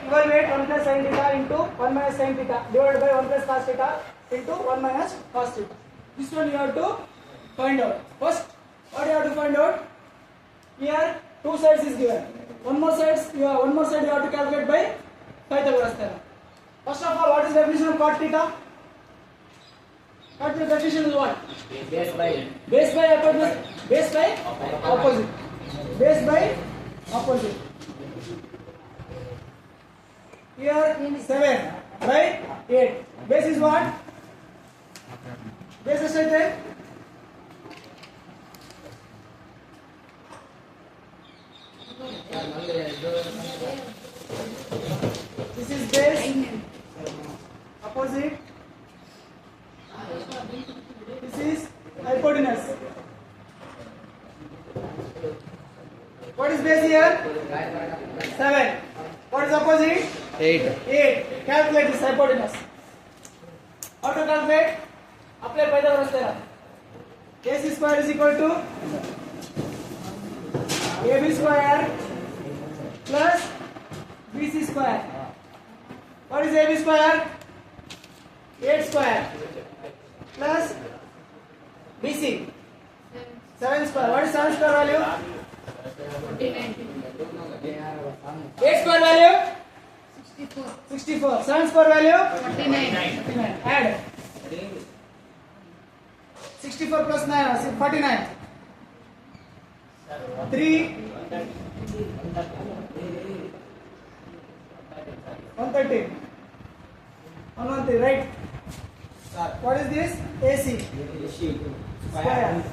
evaluate 1 plus sin theta into 1 minus sin theta divided by 1 plus cos theta into 1 minus cos theta. This one you have to find out. First, what you have to find out? Here, two sides is given. One more side you have to calculate by Pythagoras theorem. First of all, what is the definition of cot theta? Cot theta definition is what? Base by opposite. Base by opposite. Here 7 by 8. Base is what? Base is right. This is base. Opposite. This is hypotenuse. What is base here? 7. What is opposite? 8. 8. Calculate this hypotenuse. How to calculate? Apply Pythagoras theorem. AC square is equal to AB square plus BC square. What is AB square? 8 square plus BC 7 square. What is 7 square value? 8 square value? 64. 7 square value? 49. Add 64 plus 9 49. 3 130. 113, right? What is this? AC square.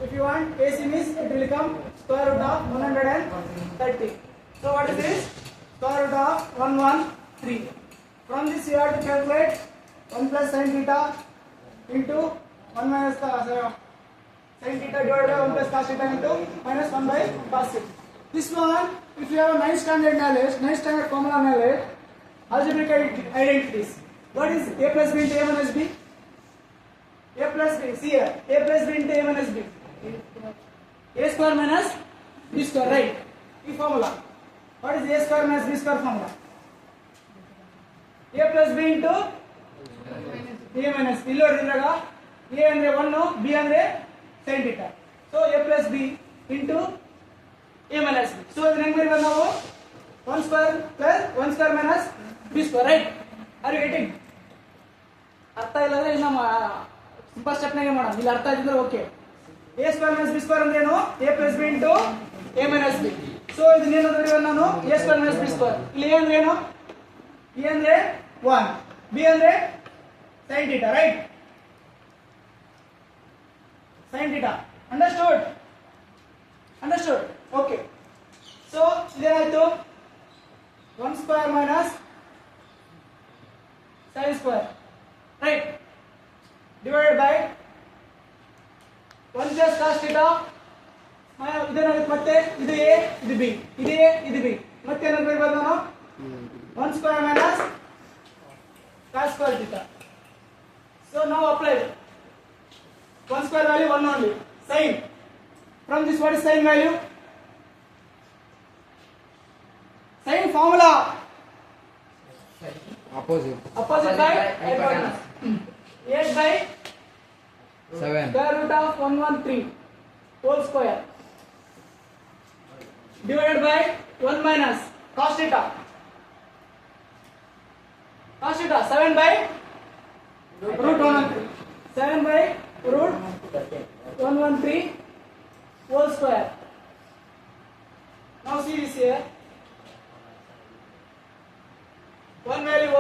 If you want AC means it will become square root of 130. So what is this? Square root of 113. From this you have to calculate 1 plus sin theta into 1 minus sin theta divided by 1 plus cos theta into minus 1 by cos theta. This one, if you have 9th standard knowledge, 9th standard formula knowledge, algebraic identities. What is A plus B into A minus B? A plus B, see here, A plus B into A minus B. A square minus B square, right? The formula. What is A square minus B square formula? A plus B into A minus B. A andre 1, B andre sin theta. So A plus B into A minus B. So the number is now 1 square plus 1 square minus B square, right? Are you getting? ಅರ್ಥ ಇಲ್ಲ ಅಂದ್ರೆ ಇನ್ನ simple step ನಾಗೆ ಮಾಡೋಣ. ಇಲ್ಲಿ ಅರ್ಥ ಆಗಿದ್ರೆ okay. A square minus B square ಅಂದ್ರೆ ಏನು? A plus B into A minus B. So ಇದನ್ನೇನು ನೋಡಿದ್ರೆ ನಾನು A square minus B square. ಇಲ್ಲಿ A ಅಂದ್ರೆ ಏನು? A ಅಂದ್ರೆ 1, B ಅಂದ್ರೆ sin theta, right? Sin theta. Understood? Okay. So ಇದೇನಾಯ್ತು? 1 square minus sin square, right? Divided by 1 plus cos theta. ಇದೇನಾಗುತ್ತೆ ಮತ್ತೆ ಇದು A ಇದು B, ಇದು A ಇದು B. ಮತ್ತೆ ಏನು ಬರೆಯಬಹುದು ನಾನು? 1 square minus cos square theta. So now apply 1 square value 1 only. Sin. From this what is sin value? Sin formula. Opposite by hypotenuse. 8 by 7. square root of 113 whole square divided by 1 minus cos theta. 7 by root 113. 7 by root 113 whole square. Now see this here. 1 value 1.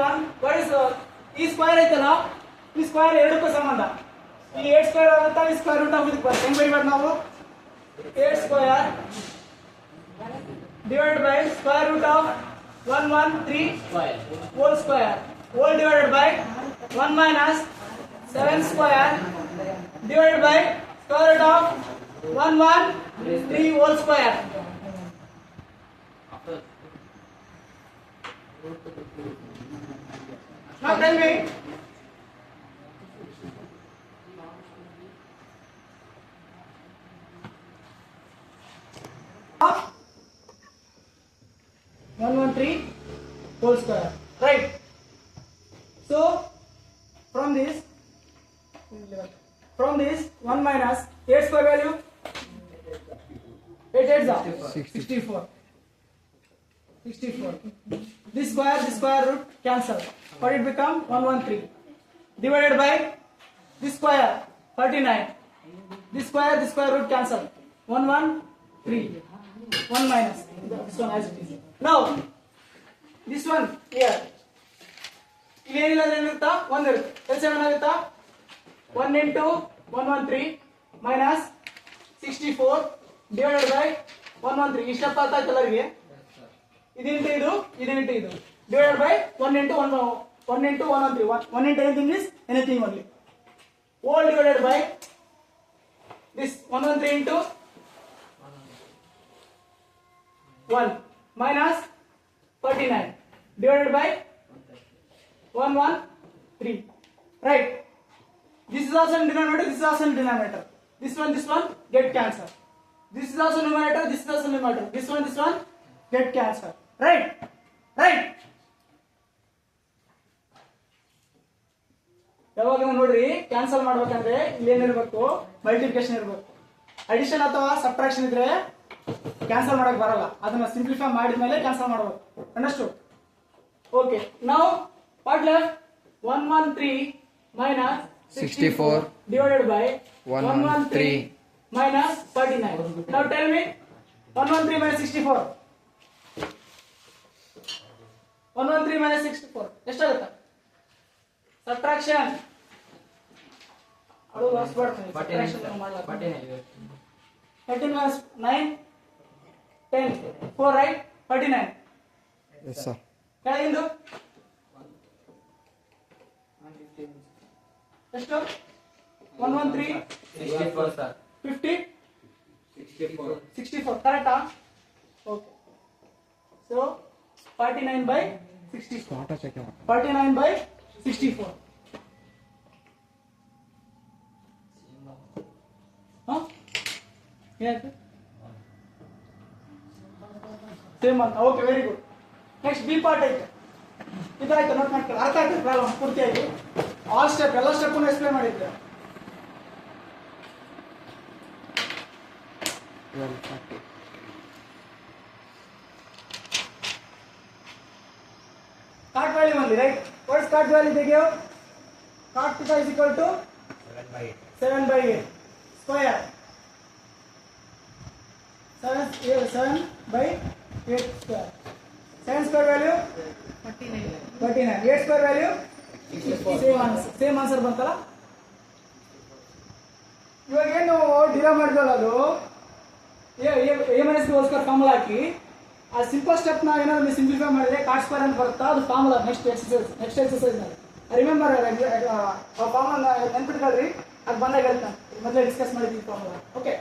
What is ಈ square ಐತಲ್ಲ, ಈ square ಎರಡಕ್ಕೂ ಸಂಬಂಧ. ಈ 8 square ಆಗುತ್ತಾ, ಈ square root of ಇದಕ್ಕೆ ಬರುತ್ತೆ. ಹೆಂಗ್ ಬರೀಬೇಕು ನಾವು? 8 square divided by square root of 113 whole square whole divided by 1 minus 7 square divided by square root of 113 whole square. Now tell me. Up 113 whole square. Right? So from this 1 minus 8 square value 8 8 64. This square root cancel. What it become? 113 divided by this square 39. This square root cancel. 113. 1 minus this one as it is. Now this one here. ಇಲ್ಲಿ ಏನಿಲ್ಲ ಅಂದ್ರೆ ಏನಿರುತ್ತಾ 1 ಇರುತ್ತೆ. ಕೆಲಸ ಏನಾಗುತ್ತಾ 1 into 113 minus 64 divided by 113. ಇಷ್ಟ ಅರ್ಥ ಆಯ್ತು ಎಲ್ಲರಿಗೆ? ಇದು into ಇದು divided by 1 into 113. 1 into anything is anything only. All divided by this 113 into 1 minus 39 divided by 113. Right? This is also in denominator. This is also in denominator. This one get cancelled. This is also numerator. This is also numerator. This one get cancelled. Right? ಯಾವಾಗ ನೋಡ್ರಿ cancel ಮಾಡ್ಬೇಕಂದ್ರೆ ಇಲ್ಲಿ ಏನಿರಬೇಕು multiplication ಇರಬೇಕು. Addition ಅಥವಾ subtraction ಇದ್ರೆ cancel ಮಾಡಕ್ ಬರಲ್ಲ. ಅದನ್ನ ಸಿಂಪ್ಲಿಫೈ ಮಾಡಿದ್ಮೇಲೆ ಕ್ಯಾನ್ಸಲ್ ಮಾಡಬೇಕು. Understood? Okay. Now what left? 113 minus 64 divided by 113 minus 39. Now tell me 113 minus 64. 113 minus 64 ಎಷ್ಟಾಗುತ್ತೆ? ಸಬ್ಟ್ರಾಕ್ಷನ್ ಅದು ಲಾಸ್ಟ್ ಬರ್ತದೆ. ಸಬ್ಟ್ರಾಕ್ಷನ್ ಮಾಡಲ್ಲ. 13 minus 9 10 4 right? 39. Yes sir. ಕೆಳಗಿಂದು ಎಷ್ಟು? 113 64 sir. 50 64 ಕರೆಕ್ಟಾ? ಓಕೆ. So 49 by 64. 49 by 64. ಏನಾಯ್ತು? ಸೇಮ್ ಅಂತ. Okay, very good. Next B part ಐತೆ. ಇದಾಯ್ತು, ನೋಟ್ ಮಾಡ್ಕೊಳ್ಳಿ. ಅರ್ಥ ಆಯ್ತು ಪ್ರಾಬ್ಲಮ್ ಪೂರ್ತಿಯಾಗಿ? ಆಲ್ ಸ್ಟೆಪ್ ಎಲ್ಲ ಸ್ಟೆಪ್ಪನ್ನು ಎಕ್ಸ್ಪ್ಲೇನ್ ಮಾಡಿದ್ದೆ. Cot value only, right? What is cot value they gave? Cot theta is equal to 7 by 8 square. 7 by 8 square. 7 square value 39. 8 square value same answer ಬಂತಲ್ಲ. ಇವಾಗ ಏನು ಡಿರೈವ್ ಮಾಡಿದ್ವಲ್ಲ ಅದು A minus B whole square formula ಹಾಕಿ ಆ simple step ನ ಏನಾದ್ರು simplify ಮಾಡಿದ್ರೆ ಕಾಟ್ ಸ್ಕ್ವೇರ್ ಅಂತ ಬರುತ್ತಾ, ಅದು ಫಾರ್ಮುಲಾ. ನೆಕ್ಸ್ಟ್ ಎಕ್ಸರ್ಸೈಸ್ ನಲ್ಲಿ ರಿಮೆಂಬರ್ ಆ ಫಾರ್ಮುಲಾ ನೆನ್ಪಿಟ್ಕೊಳ್ರಿ. ಅದು ಬಂದಾಗ ಹೇಳ್ತಾನೆ, ಮೊದಲೇ ಡಿಸ್ಕಸ್ ಮಾಡಿದ್ದೀವಿ formula. Okay,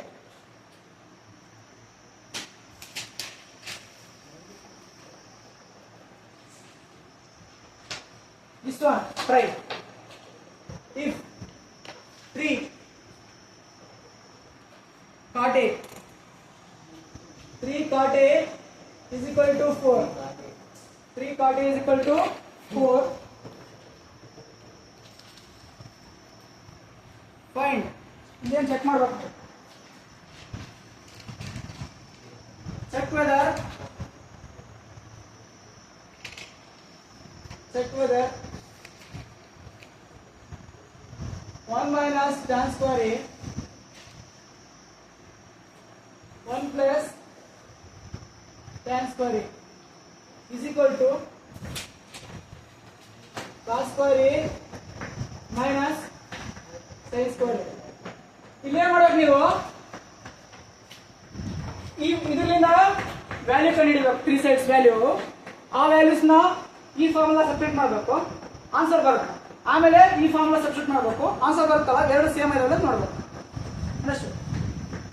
this one try. If 3 cot A is equal to 4, 3 cot A is equal to 4, find. Then check ಮಾಡಬೇಕು. check whether 1 minus tan square A 1 plus tan square A is equal to cos square A minus sin square A. ಇಲ್ಲೇ ಮಾಡೋದು ನೀವು ಇದರಿಂದ value ಕಂಡುಹಿಡಿಬೇಕು. 3 sides value. ಆ values ನ ಈ formula substitute ಮಾಡಬೇಕು, ಆನ್ಸರ್ ಬರುತ್ತೆ. ಆಮೇಲೆ ಈ ಫಾರ್ಮುಲಾ ಸಬ್ಸ್ಟಿಟ್ಯೂಟ್ ಮಾಡಬೇಕು, ಆನ್ಸರ್ ಬರುತ್ತಲ್ಲ, ಎರಡು ಸೇಮ್ ಇರೋದು ನೋಡಬೇಕು. ಅಷ್ಟು.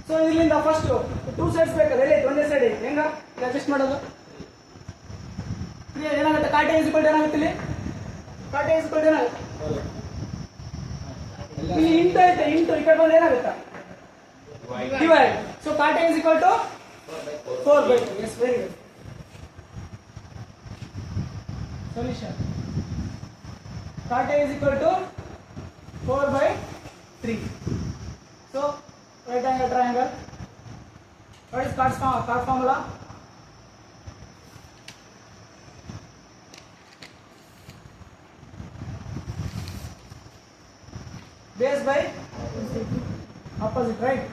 ಸೊ ಇಲ್ಲಿಂದ ಫಸ್ಟ್ 2 sides ಬೇಕಲ್ಲ, ಎಲ್ಲಿ ಒಂದೇ ಸೈಡ್ ಐತೆ, ಹೆಂಗ ಅಡ್ಜಸ್ಟ್ ಮಾಡೋದು? ಏನಾಗುತ್ತೆ? Cot A is equal to ಏನಾಗುತ್ತೆ? ಇಲ್ಲಿ cot A is equal to ಏನಾಗುತ್ತೆ? ಇಲ್ಲಿ ಇಂಟು ಐತೆ, ಇಂಟು ಈ ಕಡೆ ಬಂದು ಏನಾಗುತ್ತೆ? Divide. So cot A is equal to 4/2. Yes, very good. Solution. Cot A is equal to 4 by 3. So right angle triangle. What is cot formula? Base by opposite, right?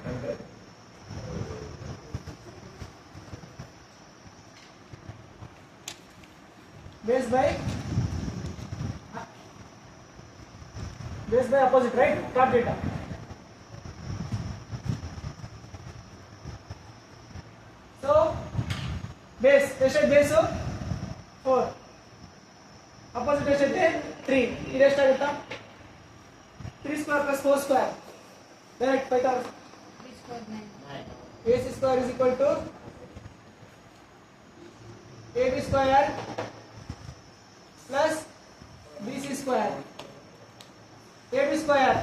Base by opposite, right? Cot theta. So base base 4, opposite ಎಷ್ಟೈತೆ 3. ಇದು ಎಷ್ಟಾಗುತ್ತಾ? 3 square plus 4 square. Direct 5000. 3 square 9. AC square is equal to AB square plus BC square. AB square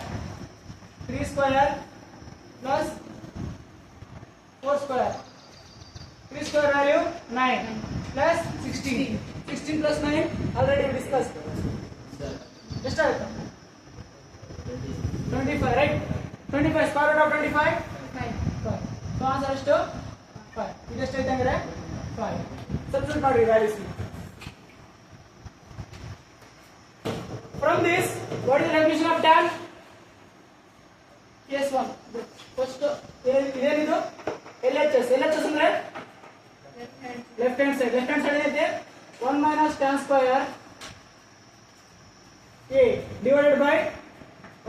3 square plus 4 square. 3 square value 9 plus 16. 16 plus 9 already we discussed. ಎಷ್ಟಾಗುತ್ತೆ? 25, right? 25 square root of 25. 5. So answer ಎಷ್ಟು? 5. ಇದು ಎಷ್ಟೈತೆ ಅಂದ್ರೆ 5. Substitute ಮಾಡಿ values. From this, what is the definition of tan? Case 1. First, ಏನಿದು? LHS. LHS ಅಂದ್ರೆ Left hand. left hand side ಏನೈತೆ? 1 minus tan square A divided by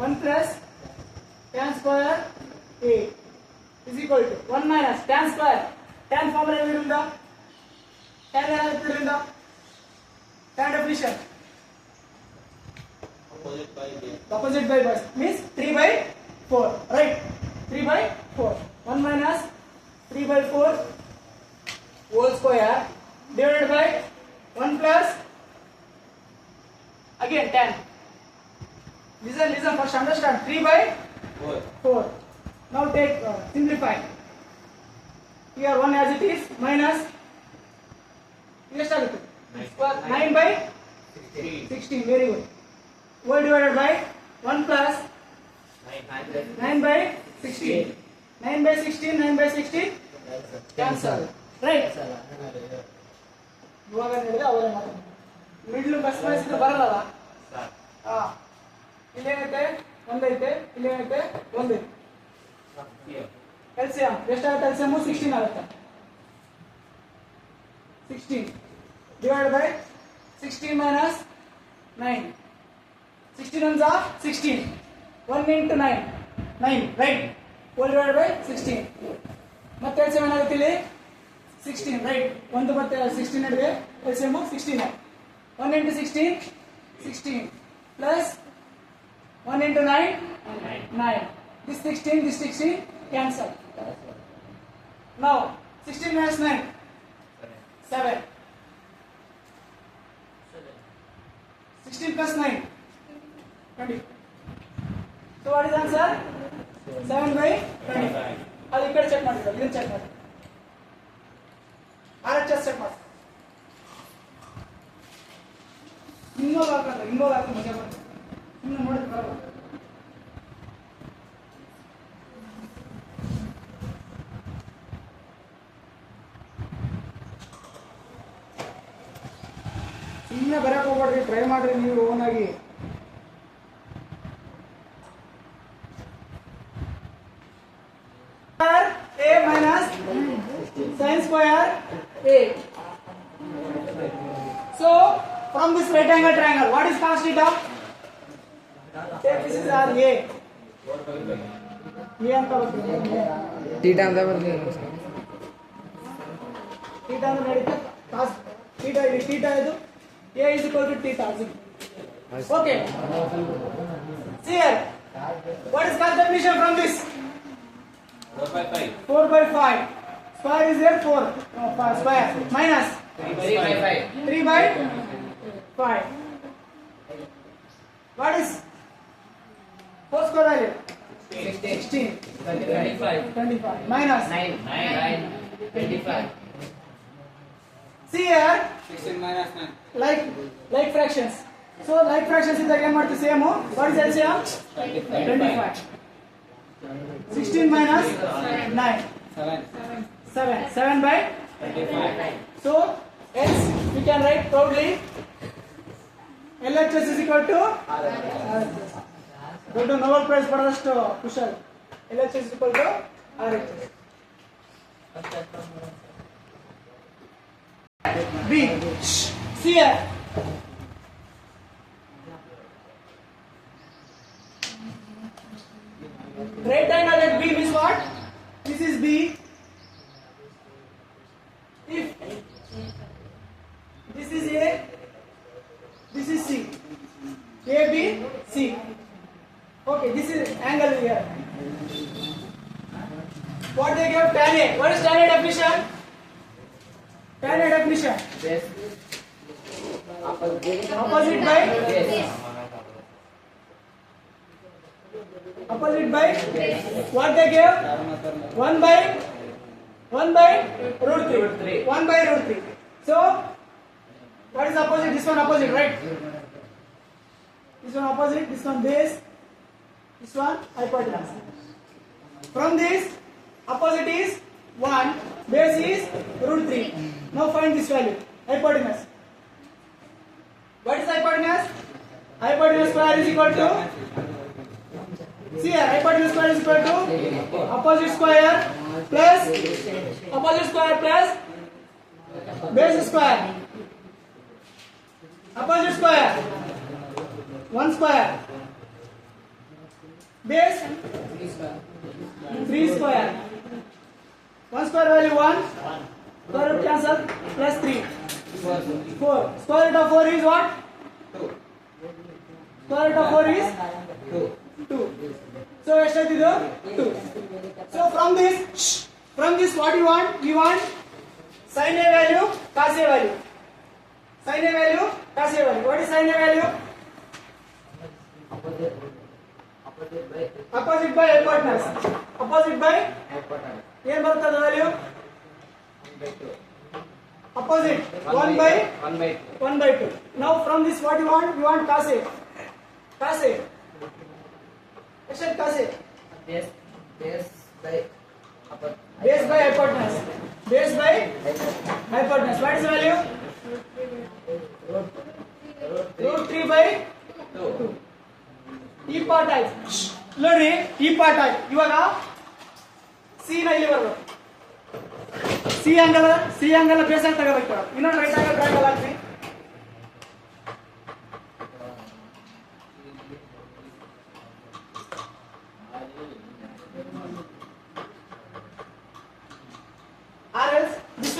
1 plus tan square A is equal to 1 minus tan square. Tan formula ಏನಿರುತ್ತಾ? tan ಏನಾಗುತ್ತಿರುತ್ತಾ? Tan definition. Opposite by base means 3 by 4, right? 3 by 4. 1 minus 3 by 4 whole square divided by 1 plus again tan. Listen first understand. 3 by 4. Now take simplify. Here 1 as it is minus ಎಷ್ಟಾಗುತ್ತೆ? 9 by 16. Very good. Whole divided by 1 plus 9 by 16. 9 by 16, 9 by 16 cancel. Right? ಇವಾಗ ಹೇಳಿದ್ರೆ ಅವರೇ ಮಾತಾಡ. Middle bus ಮಾಡಿಸಿದ್ರೆ ಬರಲ್ಲ. ಹಾ. ಇಲ್ಲೇನೈತೆ? ಒಂದೈತೆ. ಇಲ್ಲೇನೈತೆ? ಒಂದೈತೆ. LCM ಎಷ್ಟಾಗುತ್ತೆ? LCM 16 ಆಗುತ್ತೆ. 16 divided by 16 minus 9. 16 ones are 16. 1 into 9. 9, right? Whole divided by 16. ಮತ್ತೆ LCM ಏನಾಗುತ್ತೆ ಇಲ್ಲಿ? 16, right? 1 ಮತ್ತೆ 16 ನಡುವೆ LCM 16. 1 into 16, 16 plus 1 into 9, 9. This 16, this 16 cancel. Now 16 minus 9, 7. 16 plus 9, 20. So what is answer? 7 by 25. ಅದು ಈ ಕಡೆ ಚೆಕ್ ಮಾಡಿ, ಇದನ್ನ ಚೆಕ್ ಮಾಡಿ. RHS ಚೆಕ್ ಮಾಡಿ. ಇನ್ನೊಂದು ಹಾಕಂದ್ರೆ ಮಜಾ ಬರ್ತದೆ. ಇನ್ನು ನೋಡಿದ್ರೆ ಬರಲ್ಲ. ಸುಮ್ಮನೆ ಬರಕ್ಕೆ ಹೋಗ್ಬೇಡ್ರಿ, ಟ್ರೈ ಮಾಡ್ರಿ ನೀವು ಓನ್ ಆಗಿ. A minus sin square A. So from this right angle triangle, what is cos theta? Take this is our A. A ಅಂತ ಬರ್ತದೆ. ತೀಟಾ ಅಂತ ಬರ್ತದೆ. theta ಅಂದ್ರೆ ನಡೀತಾ cos theta ಇಲ್ಲಿ theta ಇದು A is equal to theta. Okay. See here. What is cos definition from this? 4 by 5. 4 by 5. Square is there 4. No, 5 square. Minus 3 by 5. 3 by 5. What is 4 square value? 16. 25. 25. Minus 9. 25. See here, 16 minus 9. like fractions. So like fractions is again what the same. What is LCM? 25. 16 minus 9. 7. 7 by 25. so hence we can write proudly LHS is equal to ದೊಡ್ಡ Nobel prize ಪಡೆದಷ್ಟು ಕುಶಲ್ LHS is equal to RHS. B. See here. Right angle at B means what? This is B. If this is A, this is C. A, B, C. Okay, this is angle here. What they give tan A? What is tan A definition? Tan A definition. Base. Opposite by what they give? 1 by root 3. 1 by root 3. So what is opposite? This one opposite, right? This one opposite, this one base, this one hypotenuse. From this, opposite is 1, base is root 3. Now find this value, hypotenuse. What is hypotenuse? Hypotenuse square is equal to, see here, hypotenuse square is equal to opposite square plus base square. Opposite square 1 square, base 3 square. 1 square value 1, square root cancel, plus 3 4. Square root of 4 is what? 2. Square root of 4 is 2. So ಎಷ್ಟಾಯ್ತು 2. So from this what you want? We want sin A value, cos A value. Sin A value, cos A value. What is sin A value? Opposite by hypotenuse. Opposite by ಏನು ಬರ್ತದೆ value? Opposite 1 by 2. Now from this what you want? You want cos A. Cos A. Except cos A. Base by Base by hypotenuse. Base by hypotenuse. What is the value? Root 3 by 2. ಈ part ಆಯ್ತು ನೋಡಿ, ಈ part ಆಯ್ತು. ಇವಾಗ C ನ ಇಲ್ಲಿ ಬರ್ಬೇಕು. C angle base ಆಗಿ ತಗೋಬೇಕು. ಇನ್ನೊಂದು ರೈಟ್ ಆಂಗಲ್ ಟ್ರಯಾಂಗಲ್ ಹಾಕ್ರಿ. Or else this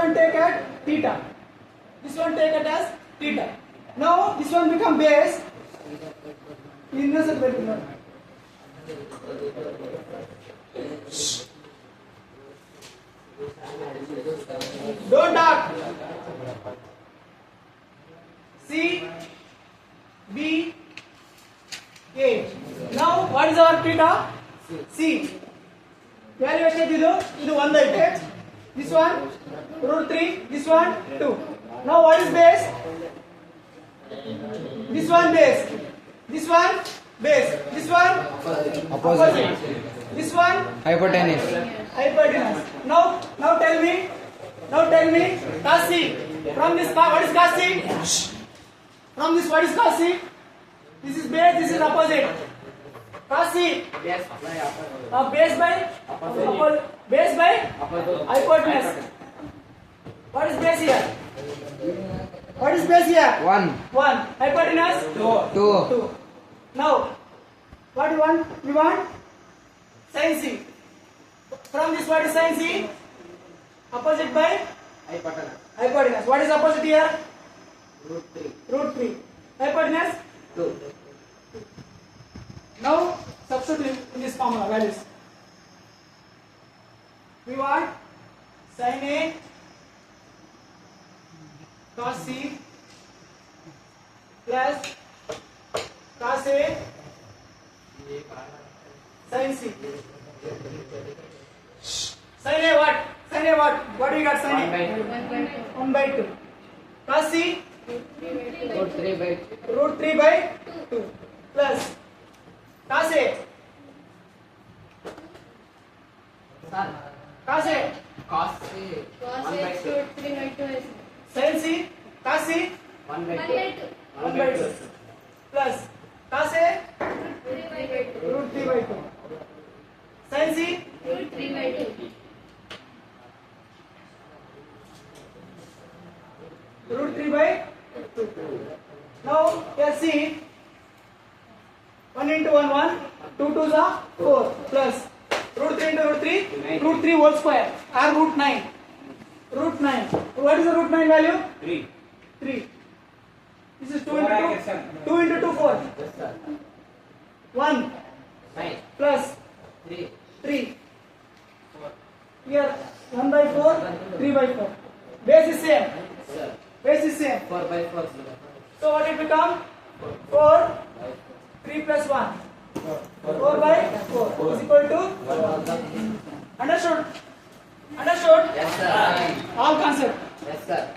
one take at theta. This one take it as theta. Now this one become base. Innocent very good. Don't talk. C, B, A. Now what is our theta? C. Value ಎಷ್ಟಿದೆ? ಇದು 1 ಐತೆ. This one root 3. This one 2. Now what is base? This one base. This one base. This one opposite. This one hypotenuse. Now tell me cos C. From this what is cos C? From this what is cos C? This is base, this is opposite. Cos C. Base by hypotenuse. What is base here? 1. Hypotenuse 2. Now what do you want? We want sin C. From this what is sin C? Opposite by hypotenuse. What is opposite here? Root 3. Hypotenuse 2. Now substitute in this formula values. We want sin A cos C plus cos A sin C. Sin A what? Sin sin A what? What we got sin A? 1 by 2. 1 by 2. Cos C? Root 3 by Root 3 by 2. Plus cos A? Sir, Cos A? cos A. Cos 1 by X 2. root 3 by 2 is Sin C? Cos C? 1 by 1 2. by 2. 1 by 2. Plus cos A? Root 3 by 2. Root 3 by 2. Sin C? Root 3 by 2. Root 3 by 2. Now here see 1 into 1 1, 2 2s are 4 plus root 3 into root 3, root 3 whole square or root 9. Root 9. What is the root 9 value? 3. 3. This is 2 into 2. 2 into 2 4. Yes, sir. 1 9. plus 3. 3. Here 1 by 4, 3 by 4. Base is same. Sir. Base is same. 4 by 4, sir. So what it become? 4, 3 plus 1. 4 by 4 is equal to? Understood? Understood? Yes, sir. All concept. Yes, sir.